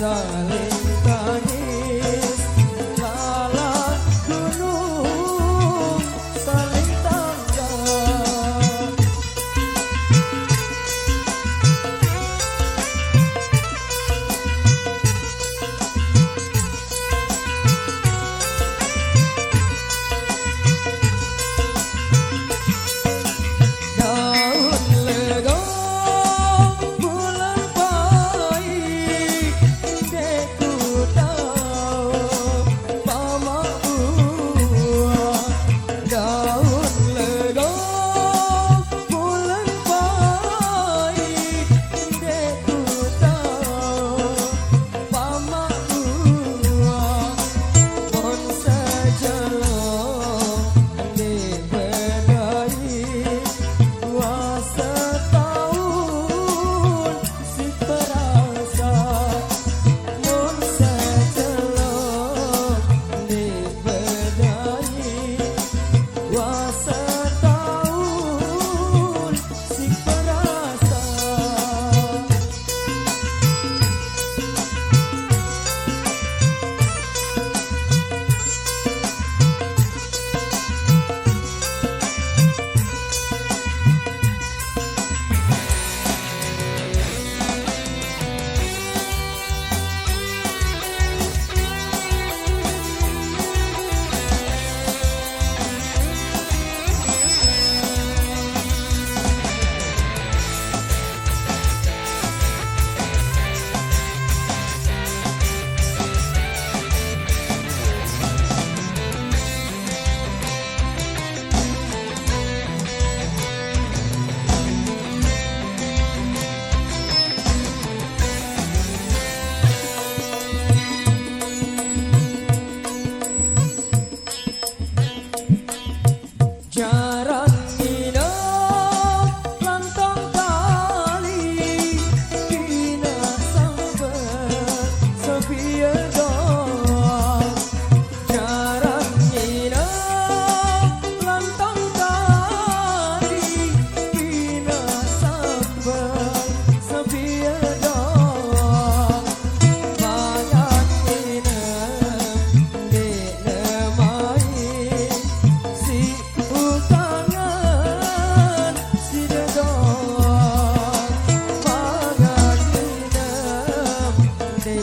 saling tangis, lala gunung saling tanggap. Daun legong bulan pahit, deku tahu mama buah. Daun legong bulan pahit, deku tahu mama buah. Mon sejelong di bedai, puasa tahun si perasa. Mon sejelong di bedai, puasa tahun si perasa. Jarang minum lantang kali, kina sampai sepiye doang. Jarang minum lantang kali, kina sampai sepiye doang. Banyak minum di lemai, si kangen si dedong. Banyak minum di